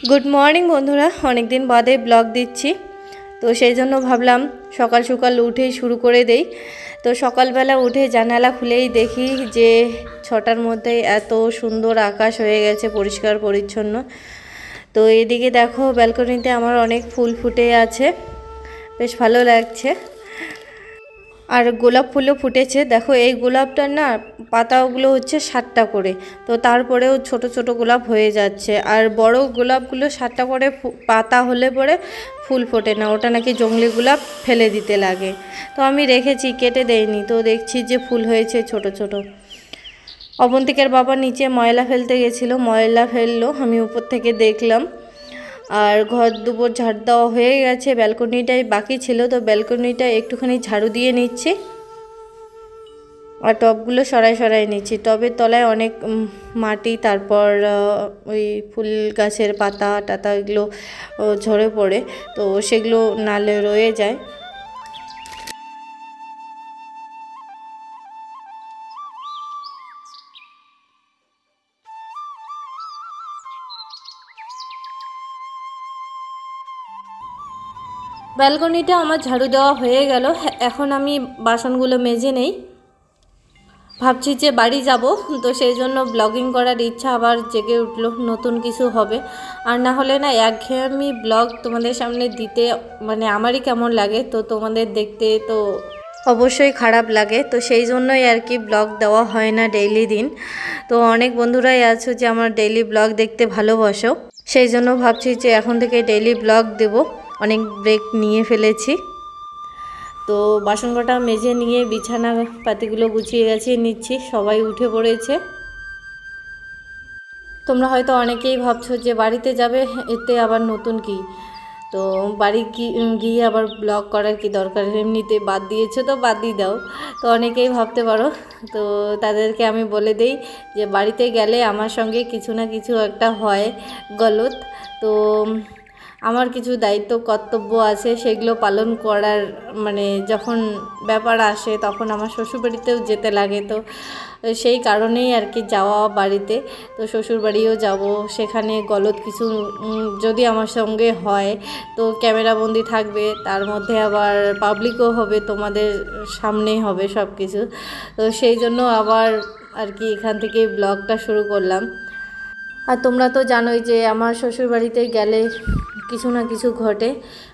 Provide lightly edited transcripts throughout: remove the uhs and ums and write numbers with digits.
Good morning বন্ধুরা, অনেক দিন বাদে ব্লগ দিচ্ছি। তো সেই জন্য ভাবলাম সকাল সকাল উঠেই শুরু করে দেই। তো সকালবেলা উঠে জানালা খুলেই দেখি যে 6টার মধ্যেই এত সুন্দর আকাশ হয়ে গেছে, পরিষ্কার পরিচ্ছন্ন। তো এদিকে দেখো ব্যালকনিতে আমার অনেক ফুল ফুটে আছে, বেশ ভালো লাগছে। আর গোলাপ ফুলও ফুটেছে। দেখো এই গোলাপটার না পাতাগুলো হচ্ছে 7টা করে, তো তারপরেও ছোট ছোট গোলাপ হয়ে যাচ্ছে। আর বড় গোলাপগুলো 7টা করে পাতা হলে পরে ফুল ফোটে না, ওটা নাকি জংলি গোলাপ, ফেলে দিতে লাগে। তো আমি রেখেছি, কেটে দেইনি। তো দেখছি যে ফুল হয়েছে ছোট ছোট। অবন্তিকার বাবা নিচে ময়লা ফেলতে গেছিলো, ময়লা ফেললো, আমি উপর থেকে দেখলাম। আর ঘর দুপুর ঝাড় দেওয়া হয়ে গেছে, ব্যালকনিটাই বাকি ছিল। তো ব্যালকনিটা একটুখানি ঝাড়ু দিয়ে নিচ্ছি আর টবগুলো সরাই সরাই নিচ্ছি। টবের তলায় অনেক মাটি, তারপর ওই ফুল গাছের পাতা টাতা এগুলো ঝরে পড়ে, তো সেগুলো নালে রয়ে যায়। ব্যালকনিটা আমার ঝাড়ু দেওয়া হয়ে গেল। এখন আমি বাসনগুলো মেজে নেই। ভাবছি যে বাড়ি যাব, তো সেই জন্য ব্লগিং করার ইচ্ছা আবার জেগে উঠলো, নতুন কিছু হবে। আর না হলে না একঘেয়েমি ব্লগ তোমাদের সামনে দিতে মানে আমারই কেমন লাগে, তো তোমাদের দেখতে তো অবশ্যই খারাপ লাগে। তো সেই জন্যই আর কি ব্লগ দেওয়া হয় না ডেইলি দিন। তো অনেক বন্ধুরাই আছো যে আমার ডেইলি ব্লগ দেখতে ভালোবাসো, সেই জন্য ভাবছি যে এখন থেকে ডেইলি ব্লগ দেব। অনেক ব্রেক নিয়ে ফেলেছি। তো বাসন কটা মেজে নিয়ে বিছানা পাতিগুলো গুছিয়ে গেছিয়ে নিচ্ছি, সবাই উঠে পড়েছে। তোমরা হয়তো অনেকেই ভাবছো যে বাড়িতে যাবে, এতে আবার নতুন কি, তো বাড়ি গিয়ে আবার ব্লগ করার কি দরকার, এমনিতে বাদ দিয়েছো তো বাদই দাও। তো অনেকেই ভাবতে পারো। তো তাদেরকে আমি বলে দেই যে বাড়িতে গেলে আমার সঙ্গে কিছু না কিছু একটা হয় গলত। তো আমার কিছু দায়িত্ব কর্তব্য আছে, সেগুলো পালন করার মানে যখন ব্যাপার আসে তখন আমার শ্বশুরবাড়িতেও যেতে লাগে। তো সেই কারণেই আর কি যাওয়া বাড়িতে। তো শ্বশুরবাড়িও যাব, সেখানে গলত কিছু যদি আমার সঙ্গে হয় তো ক্যামেরাবন্দি থাকবে, তার মধ্যে আবার পাবলিকও হবে, তোমাদের সামনেই হবে সব কিছু। তো সেই জন্য আবার আর কি এখান থেকে ব্লগটা শুরু করলাম। আর তোমরা তো জানোই যে আমার শ্বশুরবাড়িতে গেলে কিছু না কিছু ঘটে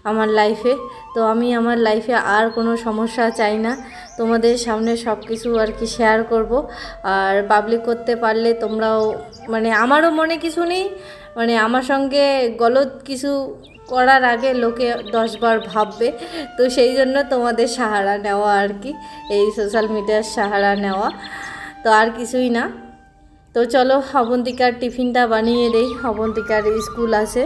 আমার লাইফে। তো আমি আমার লাইফে আর কোনো সমস্যা চাই না, তোমাদের সামনে সব কিছু আর কি শেয়ার করব। আর পাবলিক করতে পারলে তোমরাও মানে আমারও মনে কিছু নেই, মানে আমার সঙ্গে গলত কিছু করার আগে লোকে 10বার ভাববে। তো সেই জন্য তোমাদের সাহারা নেওয়া আর কি, এই সোশ্যাল মিডিয়ার সাহারা নেওয়া, তো আর কিছুই না। তো চলো অবন্তিকার টিফিনটা বানিয়ে দেই, অবন্তিকার স্কুল আছে।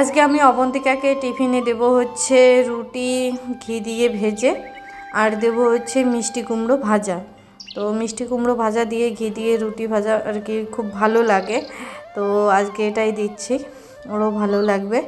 আজকে আমি অবন্তিকাকে টিফিনে দেব হচ্ছে রুটি ঘি দিয়ে ভেজে, আর দেব হচ্ছে মিষ্টি কুমড়ো ভাজা। তো মিষ্টি কুমড়ো ভাজা দিয়ে ঘি দিয়ে রুটি ভাজা আর কি খুব ভালো লাগে, তো আজকে এটাই দিচ্ছি, ওরও ভালো লাগবে।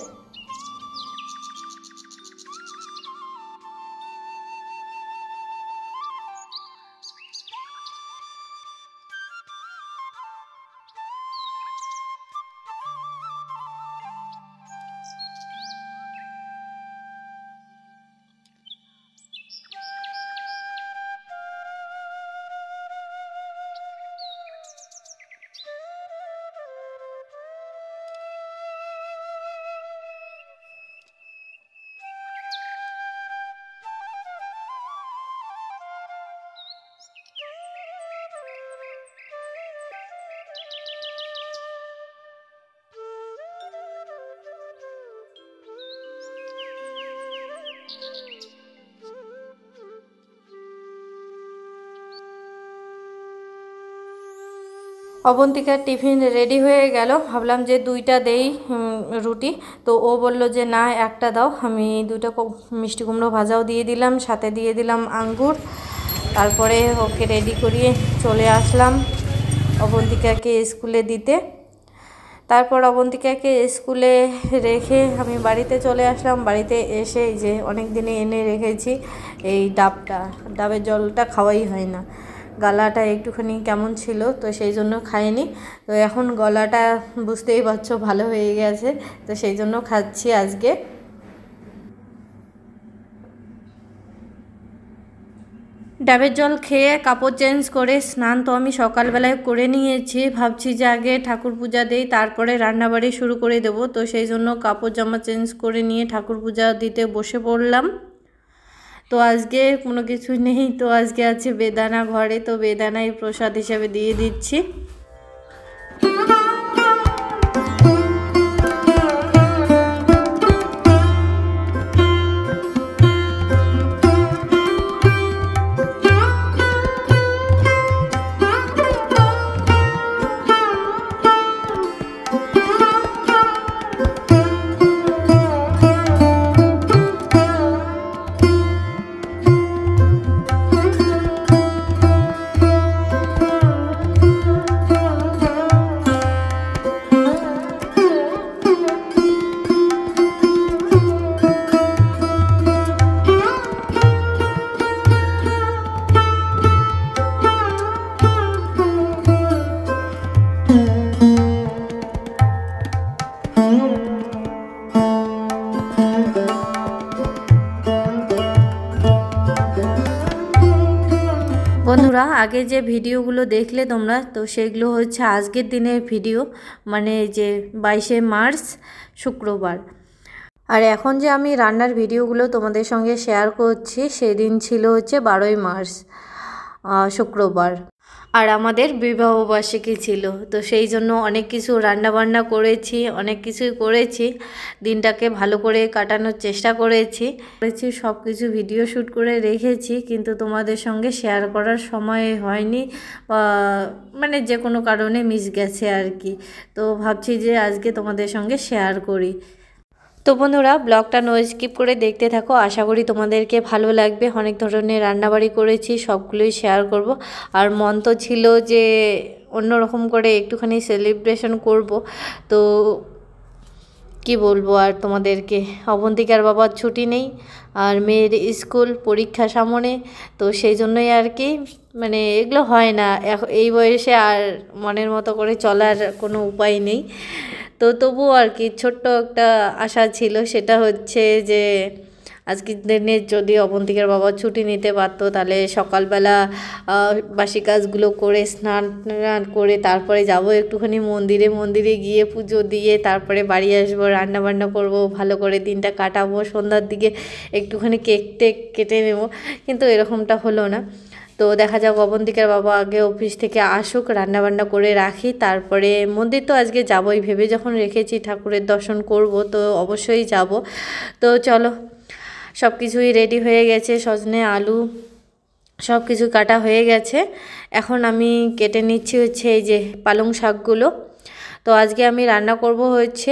অবন্তিকার টিফিন রেডি হয়ে গেল, ভাবলাম যে 2টা দেই রুটি, তো ও বলল যে না একটা দাও। আমি 2টা মিষ্টি কুমড়ো ভাজাও দিয়ে দিলাম, সাথে দিয়ে দিলাম আঙ্গুর। তারপরে ওকে রেডি করিয়ে চলে আসলাম অবন্তিকাকে স্কুলে দিতে। তারপর অবন্তিকাকে স্কুলে রেখে আমি বাড়িতে চলে আসলাম। বাড়িতে এসে যে অনেক দিনে এনে রেখেছি এই ডাবের জলটা খাওয়াই হয় না, গলাটা একটুখানি কেমন ছিল, তো সেই জন্য খাইনি। তো এখন গলাটা বুঝতেই পারছো ভালো হয়ে গেছে, তো সেই জন্য খাচ্ছি আজকে। ডাবের জল খেয়ে কাপড় চেঞ্জ করে স্নান তো আমি সকালবেলায় করে নিয়েছি। ভাবছি যে আগে ঠাকুর পূজা দিই, তারপরে রান্নাবাড়ি শুরু করে দেবো। তো সেই জন্য কাপড় জামা চেঞ্জ করে নিয়ে ঠাকুর পূজা দিতে বসে পড়লাম। তো আজকে কোনো কিছু নেই, তো আজকে আছে বেদানা ঘরে, তো বেদানাই প্রসাদ হিসাবে দিয়ে দিচ্ছি। বন্ধুরা, আগে যে ভিডিওগুলো দেখলে তোমরা, তো সেগুলো হচ্ছে আজকের দিনের ভিডিও, মানে যে 22শে মার্চ শুক্রবার। আর এখন যে আমি রান্নার ভিডিওগুলো তোমাদের সঙ্গে শেয়ার করছি, সেদিন ছিল হচ্ছে 12ই মার্চ শুক্রবার, আর আমাদের বিবাহবার্ষিকী ছিল। তো সেই জন্য অনেক কিছু রান্নাবান্না করেছি, অনেক কিছুই করেছি, দিনটাকে ভালো করে কাটানোর চেষ্টা করেছি। সব কিছু ভিডিও শ্যুট করে রেখেছি, কিন্তু তোমাদের সঙ্গে শেয়ার করার সময় হয়নি, মানে যে কোনো কারণে মিস গেছে আর কি। তো ভাবছি যে আজকে তোমাদের সঙ্গে শেয়ার করি। তো বন্ধুরা, ব্লগটা নো স্কিপ করে দেখতে থাকো, আশা করি তোমাদেরকে ভালো লাগবে। অনেক ধরনের রান্নাবাড়ি করেছি, সবগুলোই শেয়ার করব। আর মন তো ছিল যে অন্যরকম করে একটুখানি সেলিব্রেশন করব, তো কি বলবো আর তোমাদেরকে, অবন্তিকার বাবার ছুটি নেই, আর মেয়ের স্কুল পরীক্ষা সামনে, তো সেই জন্যই আর কি, মানে এগুলো হয় না এই বয়সে, আর মনের মতো করে চলার কোনো উপায় নেই। তো তবুও আর কি ছোট্ট একটা আশা ছিল, সেটা হচ্ছে যে আজকের দিনে যদি অবন্তিকার বাবা ছুটি নিতে পারতো, তাহলে সকালবেলা বাসি কাজগুলো করে স্নান করে তারপরে যাব একটুখানি মন্দিরে গিয়ে পুজো দিয়ে তারপরে বাড়ি আসবো, রান্নাবান্না করব, ভালো করে দিনটা কাটাবো, সন্ধ্যার দিকে একটুখানি কেক কেটে নেব, কিন্তু এরকমটা হলো না। তো দেখা যাক, অবন্তিকার বাবা আগে অফিস থেকে আসুক, রান্নাবান্না করে রাখি, তারপরে মন্দির তো আজকে যাবই ভেবে যখন রেখেছি, ঠাকুরের দর্শন করব, তো অবশ্যই যাব। তো চলো, সব কিছুই রেডি হয়ে গেছে, সজনে আলু সব কিছু কাটা হয়ে গেছে। এখন আমি কেটে নিচ্ছি হচ্ছে এই যে পালং শাকগুলো। তো আজকে আমি রান্না করব হচ্ছে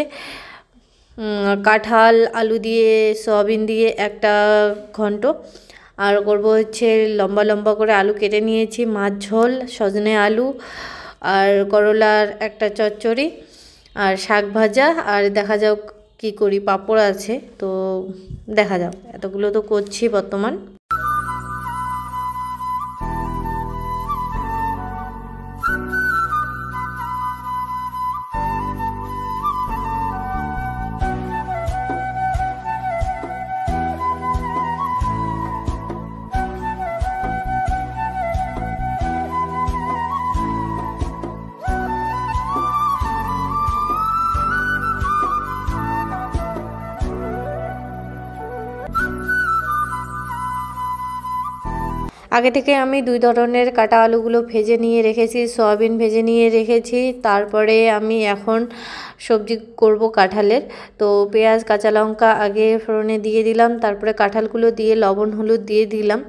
কাঁঠাল আলু দিয়ে সয়াবিন দিয়ে একটা ঘন্ট, আর করব হচ্ছে লম্বা লম্বা করে আলু কেটে নিয়েছি, মাছ ঝোল, সজনে আলু আর করলার একটা চচ্চড়ি, আর শাক ভাজা, আর দেখা যাক কি করি, পাঁপড় আছে, তো দেখা যাক, এতগুলো তো করছি বর্তমান। আগে থেকে আমি 2 ধরনের কাটা আলুগুলো ভেজে নিয়ে রেখেছি, সয়াবিন ভেজে নিয়ে রেখেছি। তারপরে আমি এখন সবজি করব কাঁঠালের। তো পেঁয়াজ কাঁচা লঙ্কা আগে ফোড়নে দিয়ে দিলাম, তারপরে কাঁঠালগুলো দিয়ে লবণ হলুদ দিয়ে দিলাম,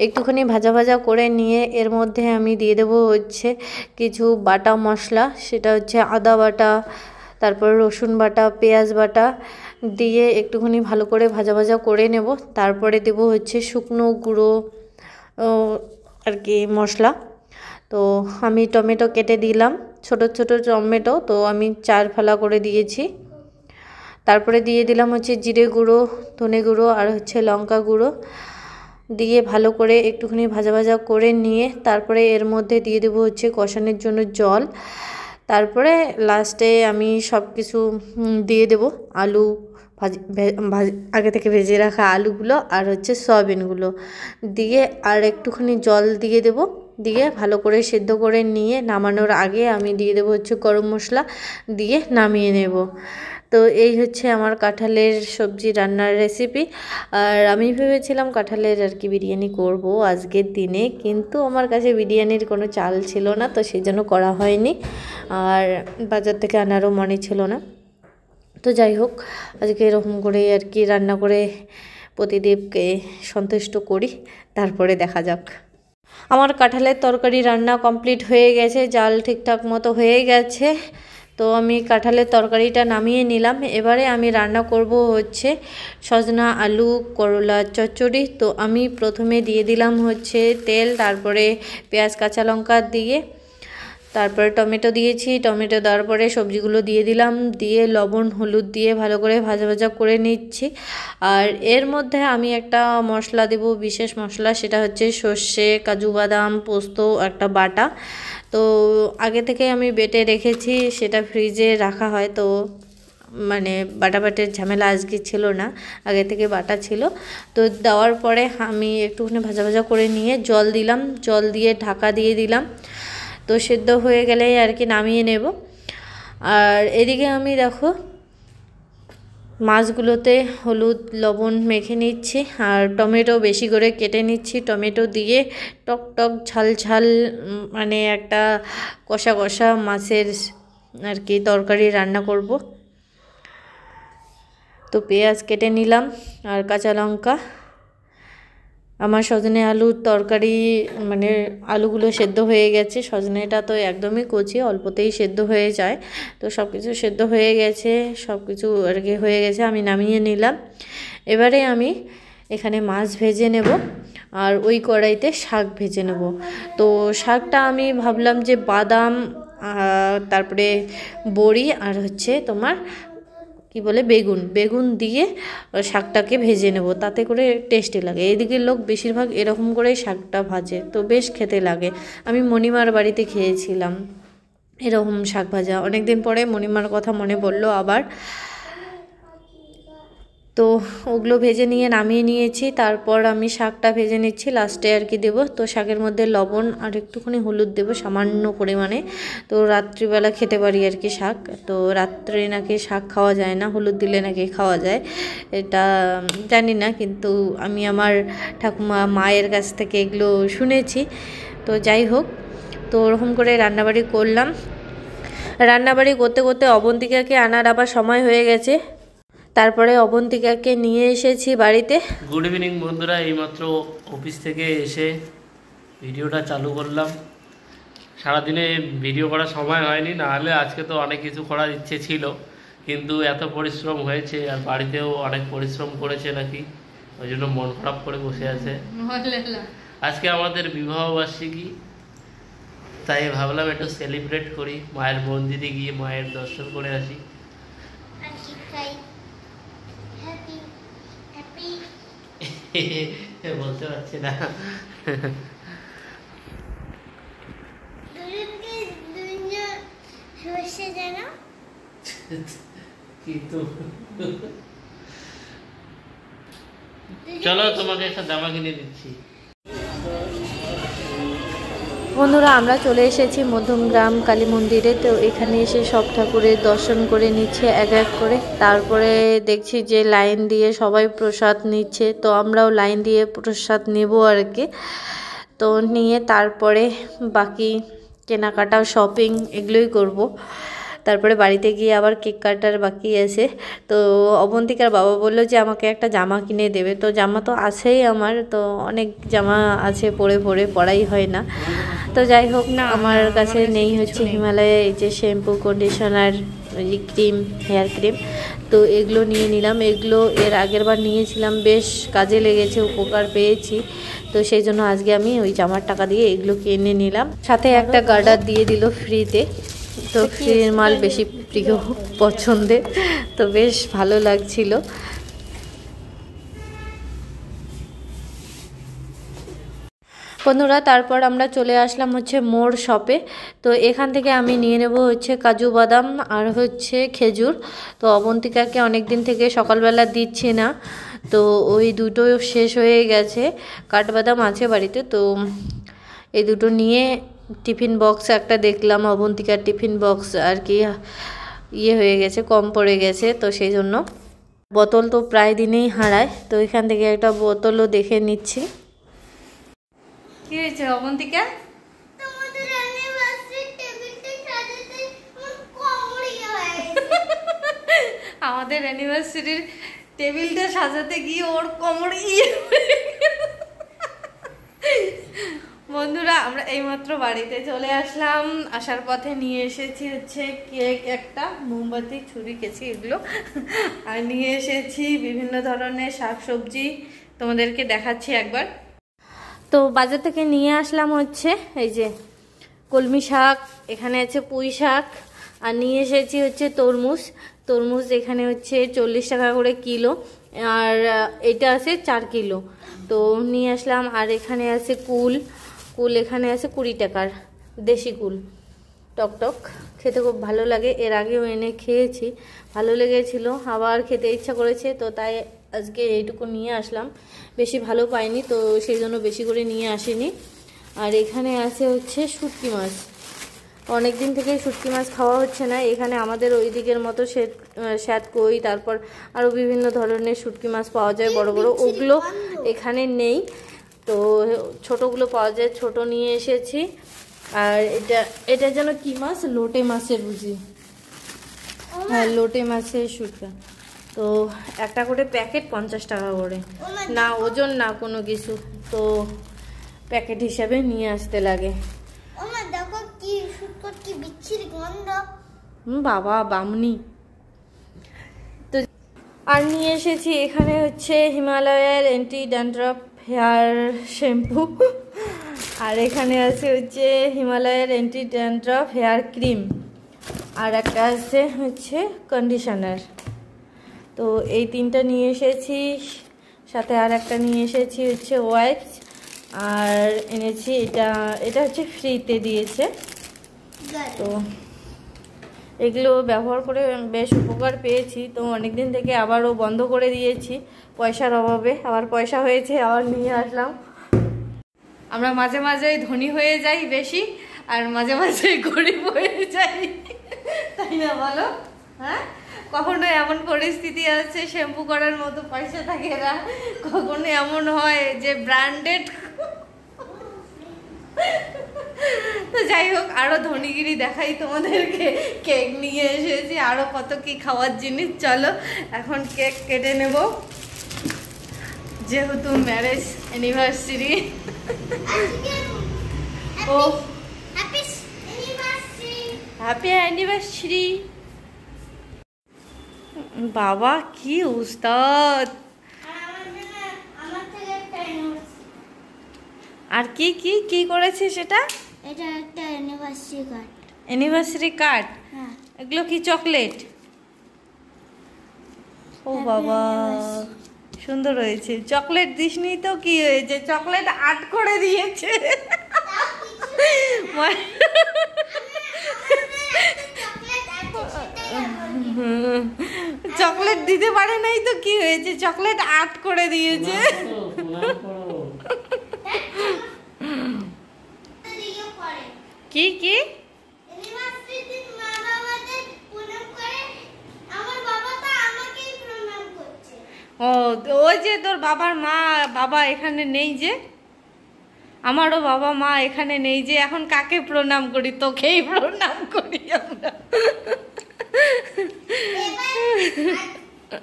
একটুখানি ভাজা ভাজা করে নিয়ে এর মধ্যে আমি দিয়ে দেবো হচ্ছে কিছু বাটা মশলা। সেটা হচ্ছে আদা বাটা, তারপর রসুন বাটা, পেঁয়াজ বাটা দিয়ে একটুখানি ভালো করে ভাজা ভাজা করে নেব। তারপরে দেব হচ্ছে শুকনো গুঁড়ো আর কি মশলা। তো আমি টমেটো কেটে দিলাম, ছোট ছোট টমেটো, তো আমি 4 ফালা করে দিয়েছি। তারপরে দিয়ে দিলাম হচ্ছে জিরে গুঁড়ো, ধনে গুঁড়ো আর হচ্ছে লঙ্কা গুঁড়ো দিয়ে ভালো করে একটুখানি ভাজা ভাজা করে নিয়ে তারপরে এর মধ্যে দিয়ে দেবো হচ্ছে কষানোর জন্য জল। তারপরে লাস্টে আমি সব কিছু দিয়ে দেবো, আলু আগে থেকে ভেজে রাখা আলুগুলো আর হচ্ছে সয়াবিনগুলো দিয়ে আর একটুখানি জল দিয়ে দেব, দিয়ে ভালো করে সেদ্ধ করে নিয়ে নামানোর আগে আমি দিয়ে দেবো হচ্ছে গরম মশলা দিয়ে নামিয়ে নেব। তো এই হচ্ছে আমার কাঁঠালের সবজি রান্নার রেসিপি। আর আমি ভেবেছিলাম কাঁঠালের আর কি বিরিয়ানি করব আজকের দিনে, কিন্তু আমার কাছে বিরিয়ানির কোনো চাল ছিল না, তো সেই জন্য করা হয়নি। আর বাজার থেকে আনারও মনে ছিল না। তো যাই হোক, আজকে এরকম করে আর কি রান্না করে প্রতিদেবকে সন্তুষ্ট করি, তারপরে দেখা যাক। আমার কাঁঠালের তরকারি রান্না কমপ্লিট হয়ে গেছে, জাল ঠিকঠাক মতো হয়ে গেছে। তো আমি কাঁঠালের তরকারিটা নামিয়ে নিলাম। এবারে আমি রান্না করব হচ্ছে সজনা আলু করলার চচ্চড়ি। তো আমি প্রথমে দিয়ে দিলাম হচ্ছে তেল, তারপরে পেঁয়াজ কাঁচা লঙ্কা দিয়ে তারপরে টমেটো দিয়েছি, টমেটো দেওয়ার পরে সবজিগুলো দিয়ে দিলাম, দিয়ে লবণ হলুদ দিয়ে ভালো করে ভাজা ভাজা করে নিচ্ছি। আর এর মধ্যে আমি একটা মশলা দেব, বিশেষ মশলা, সেটা হচ্ছে সর্ষে, কাজু বাদাম, পোস্ত একটা বাটা। তো আগে থেকে আমি বেটে রেখেছি, সেটা ফ্রিজে রাখা হয়। তো মানে বাটাবাটের ঝামেলা আজকে ছিল না, আগে থেকে বাটা ছিল। তো দেওয়ার পরে আমি একটুখানি ভাজা ভাজা করে নিয়ে জল দিলাম, জল দিয়ে ঢাকা দিয়ে দিলাম। তো সেদ্ধ হয়ে গেলেই আর কি নামিয়ে নেব। আর এদিকে আমি দেখো মাছগুলোতে হলুদ লবণ মেখে নিচ্ছি আর টমেটো বেশি করে কেটে নিচ্ছি। টমেটো দিয়ে টক টক ঝাল ঝাল মানে একটা কষা কষা মাছের আর কি তরকারি রান্না করব। তো পেঁয়াজ কেটে নিলাম আর কাঁচা লঙ্কা। আমার সজনে আলুর তরকারি মানে আলুগুলো সেদ্ধ হয়ে গেছে, সজনেটা তো একদমই কচি, অল্পতেই সেদ্ধ হয়ে যায়। তো সব কিছু সেদ্ধ হয়ে গেছে, সব কিছু আর কি হয়ে গেছে, আমি নামিয়ে নিলাম। এবারে আমি এখানে মাছ ভেজে নেব আর ওই কড়াইতে শাক ভেজে নেব। তো শাকটা আমি ভাবলাম যে বাদাম তারপরে বড়ি আর হচ্ছে তোমার কি বলে বেগুন দিয়ে শাকটাকে ভেজে নেব, তাতে করে টেস্টি লাগে। এদিকের লোক বেশিরভাগ এরকম করেই শাকটা ভাজে, তো বেশ খেতে লাগে। আমি মণিমার বাড়িতে খেয়েছিলাম এরকম শাক ভাজা, অনেক দিন পরে মণিমার কথা মনে পড়লো আবার। তো ওগুলো ভেজে নিয়ে নামিয়ে নিয়েছি, তারপর আমি শাকটা ভেজে নিচ্ছি লাস্টে আর কি দেবো। তো শাকের মধ্যে লবণ আর একটুখানি হলুদ দেবো সামান্য পরিমাণে। তো রাত্রিবেলা খেতে পারি আর কি শাক, তো রাত্রে নাকি শাক খাওয়া যায় না, হলুদ দিলে নাকি খাওয়া যায়, এটা জানি না, কিন্তু আমি আমার ঠাকুমা মায়ের কাছ থেকে এগুলো শুনেছি। তো যাই হোক, তো ওরকম করে রান্নাবাড়ি করলাম। রান্নাবাড়ি করতে করতে অবন্তিকাকে আনার আবার সময় হয়ে গেছে, তারপরে অবন্তিকাকে নিয়ে এসেছি বাড়িতে। গুড ইভিনিং বন্ধুরা, এইমাত্র অফিস থেকে এসে ভিডিওটা চালু করলাম। সারাদিনে ভিডিও করার সময় হয়নি, নাহলে আজকে তো অনেক কিছু করার ইচ্ছে ছিল, কিন্তু এত পরিশ্রম হয়েছে আর বাড়িতেও অনেক পরিশ্রম করেছে নাকি, ওই জন্য মন খারাপ করে বসে আছে। আজকে আমাদের বিবাহবার্ষিকী, তাই ভাবলাম একটু সেলিব্রেট করি, মায়ের মন্দিরে গিয়ে মায়ের দর্শন করে আসি। বলতে পারছি না। চলো তোমাকে একটা জামা কিনে দিচ্ছি। বন্ধুরা, আমরা চলে এসেছি মধ্যমগ্রাম কালী মন্দিরে। তো এখানে এসে সব ঠাকুরের দর্শন করে নিচ্ছে এক এক করে, তারপরে দেখছি যে লাইন দিয়ে সবাই প্রসাদ নিচ্ছে, তো আমরাও লাইন দিয়ে প্রসাদ নেব আর কি। তো নিয়ে তারপরে বাকি কেনাকাটা শপিং এগুলোই করব। তারপরে বাড়িতে গিয়ে আবার কেক কাটার বাকি আছে। তো অবন্তিকার বাবা বললো যে আমাকে একটা জামা কিনে দেবে। তো জামা তো আছেই আমার, তো অনেক জামা আছে পরে পরে পরাই হয় না। তো যাই হোক না, আমার কাছে নেই হচ্ছে হিমালয়ে এই যে shampoo, conditioner, cream, hair cream, তো এগুলো নিয়ে নিলাম। এগুলো এর আগের বার নিয়েছিলাম, বেশ কাজে লেগেছে, উপকার পেয়েছি। তো সেই জন্য আজকে আমি ওই জামার টাকা দিয়ে এগুলো কিনে নিলাম। সাথে একটা গার্ডার দিয়ে দিল ফ্রিতে। তো ফ্রির মাল বেশি প্রিয়, পছন্দের, তো বেশ ভালো লাগছিল। বন্ধুরা তারপর আমরা চলে আসলাম হচ্ছে মোর শপে। তো এখান থেকে আমি নিয়ে নেব হচ্ছে কাজু বাদাম আর হচ্ছে খেজুর। তো অবন্তিকাকে অনেক দিন থেকে সকালবেলা দিচ্ছি না, তো ওই দুটো শেষ হয়ে গেছে। কাঠবাদাম আছে বাড়িতে, তো এই দুটো নিয়ে টিফিন বক্স একটা দেখলাম, অবন্তিকার টিফিন বক্স আর কি ইয়ে হয়ে গেছে, কম পড়ে গেছে। তো সেই জন্য বোতল তো প্রায় দিনেই হারায়, তো এখান থেকে একটা বোতলও দেখে নিচ্ছি। কি হয়েছে অবন্তিকা? আমাদের অ্যানিভার্সারির টেবিলটা সাজাতে গিয়ে ওর কোমরে বন্ধুরা আমরা এইমাত্র বাড়িতে চলে আসলাম। আসার পথে নিয়ে এসেছি হচ্ছে কেক, একটা মোমবাতি, ছুরি, কেচি, এগুলো। আর নিয়ে এসেছি বিভিন্ন ধরনের শাকসবজি, তোমাদেরকে দেখাচ্ছি একবার। তো বাজার থেকে নিয়ে আসলাম হচ্ছে এই যে কলমি শাক, এখানে আছে পুঁই শাক, আর নিয়ে এসেছি হচ্ছে তরমুজ। তরমুজ এখানে হচ্ছে 40 টাকা করে কিলো, আর এটা আছে 4 কিলো। তো নিয়ে আসলাম। আর এখানে আছে কুল, কুল এখানে আছে 20 টাকার, দেশি কুল, টকটক, খেতে খুব ভালো লাগে। এর আগেও এনে খেয়েছি, ভালো লেগেছিল, আবার খেতে ইচ্ছা করেছে, তো তাই আজকে এইটুকু নিয়ে আসলাম। বেশি ভালো পাইনি, তো সেই জন্য বেশি করে নিয়ে আসিনি। আর এখানে আছে হচ্ছে শুটকি মাছ, অনেক দিন থেকে শুটকি মাছ খাওয়া হচ্ছে না। এখানে আমাদের ওই দিকের মতো শ্যাত কই, তারপর আরও বিভিন্ন ধরনের শুটকি মাছ পাওয়া যায় বড় বড়, ওগুলো এখানে নেই। তো ছোটোগুলো পাওয়া যায়, ছোট নিয়ে এসেছি। আর এটা যেন কি মাছ, লোটে মাছের বুঝি, হ্যাঁ লোটে মাছের শুটকা। তো একটা করে প্যাকেট 50 টাকা করে, না ওজন না কোনো কিছু, তো প্যাকেট হিসাবে নিয়ে আসতে লাগে। বাবা বামনি। তো আর নিয়ে এসেছি এখানে হচ্ছে হিমালয়ের অ্যান্টি ড্যান্ড্রফ হেয়ার শ্যাম্পু, আর এখানে আছে হচ্ছে হিমালয়ের অ্যান্টি ড্যান্ড্রফ হেয়ার ক্রিম, আর একটা আছে হচ্ছে কন্ডিশনার। তো এই তিনটা নিয়ে এসেছি, সাথে আর একটা নিয়ে এসেছি হচ্ছে ওয়াইপস, আর এনেছি এটা হচ্ছে ফ্রিতে দিয়েছে। তো এগুলো ব্যবহার করে বেশ উপকার পেয়েছি। তো অনেক দিন থেকে আবারও বন্ধ করে দিয়েছি পয়সার অভাবে, আবার পয়সা হয়েছে, আবার নিয়ে আসলাম। আমরা মাঝে মাঝেই ধনী হয়ে যাই বেশি, আর মাঝে মাঝে গরিব হয়ে যাই, তাই না বলো? হ্যাঁ, কখনো এমন পরিস্থিতি আছে শ্যাম্পু করার মতো পয়সা থাকে না, কখনো এমন হয় যে ব্র্যান্ডেড। তো যাই হোক, আরো ধনীগিরি দেখাই তোমাদেরকে। কেক নিয়ে এসেছি, আরো কত কি খাওয়ার জিনিস। চলো এখন কেক কেটে নেব, যেহেতু ম্যারেজ অ্যানিভার্সারি। ও হ্যাপি অ্যানিভার্সারি। বাবা কি উস্তাদ! আর কি কি কি করেছে সেটা? এটা একটা অ্যানিভার্সারি কার্ড। Anniversary card? হ্যাঁ। এগুলো কি চকলেট? ও বাবা সুন্দর হয়েছে। চকলেট দিসনি তো কি হয়েছে, চকলেট আট করে দিয়েছে। চকলেট দিতে পারে নাই তো কি হয়েছে, চকলেট আট করে দিয়েছে। কি কি ও, ওই যে তোর বাবার মা বাবা এখানে নেই যে, আমারও বাবা মা এখানে নেই যে এখন কাকে প্রণাম করি, তোকেই প্রণাম করি আমরা।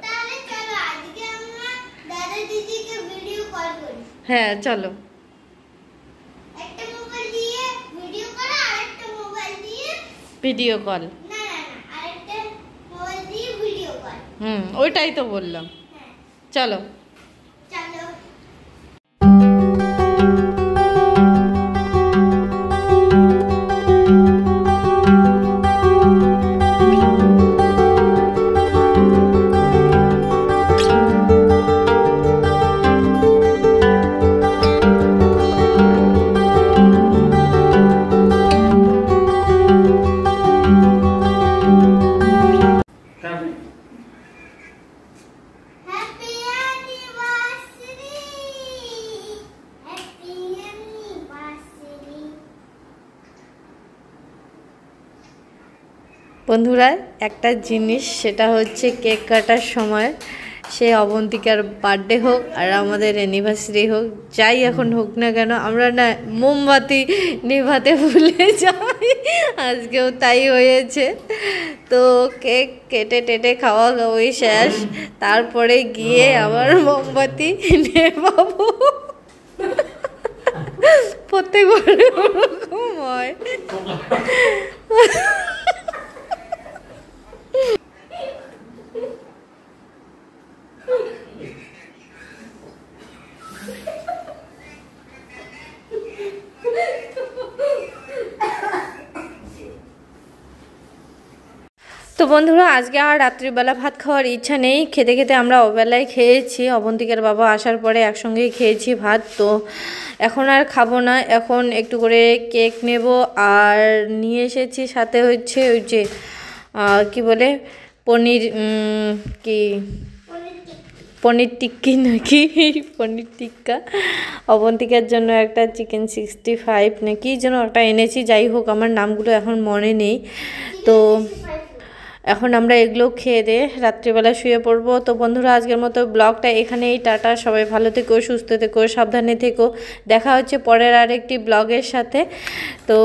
তাহলে চলো আজকে আমরা দাদা দিদিকে ভিডিও কল করি। হ্যাঁ চলো। একটা মোবাইল দিয়ে ভিডিও করা আর একটা মোবাইল দিয়ে ভিডিও কল। না আরেকটা মোবাইল দিয়ে ভিডিও কল। ওইটাই তো বললাম। হ্যাঁ চলো। চলো। Happy anniversary, happy anniversary. বন্ধুরা একটা জিনিস, সেটা হচ্ছে কেক কাটার সময় সে অবন্তিকার বার্থডে হোক আর আমাদের অ্যানিভার্সারি হোক, যাই এখন হোক না কেন, আমরা না মোমবাতি নেভাতে ভুলে যাই। আজকেও তাই হয়েছে। তো কেক কেটে টেটে খাওয়া খাওয়াই শেষ, তারপরে গিয়ে আবার মোমবাতি নেভাবো। প্রত্যেকবার ওরকম হয়। তো বন্ধুরা আজকে আর রাত্রিবেলা ভাত খাওয়ার ইচ্ছা নেই, খেতে খেতে আমরা ওবেলায় খেয়েছি, অবন্তিকার বাবা আসার পরে একসঙ্গেই খেয়েছি ভাত। তো এখন আর খাবো না, এখন একটু করে কেক নেব। আর নিয়ে এসেছি সাথে হচ্ছে ওই যে কি বলে পনির, কি পনির টিক্কি নাকি, পনির টিক্কা। অবন্তিকার জন্য একটা চিকেন 65 নাকি যেন একটা এনেছি, যাই হোক আমার নামগুলো এখন মনে নেই। তো এখন আমরা এগুলো খেয়ে দিয়ে রাত্রিবেলা শুয়ে পড়বো। তো বন্ধুরা আজকের মতো ব্লগটা এখানেই, টাটা। সবাই ভালো থেকো, সুস্থ থেকো, সাবধানে থেকো। দেখা হচ্ছে পরের আরেকটি ব্লগের সাথে। তো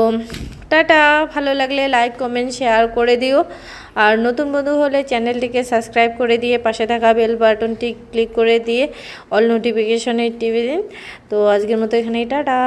টাটা। ভালো লাগলে লাইক কমেন্ট শেয়ার করে দিও। আর নতুন বন্ধু হলে চ্যানেলটিকে সাবস্ক্রাইব করে দিয়ে পাশে থাকা বেল বাটনটি ক্লিক করে দিয়ে অল নোটিফিকেশনে টিপে দিন। তো আজকের মতো এখানেই, টাটা।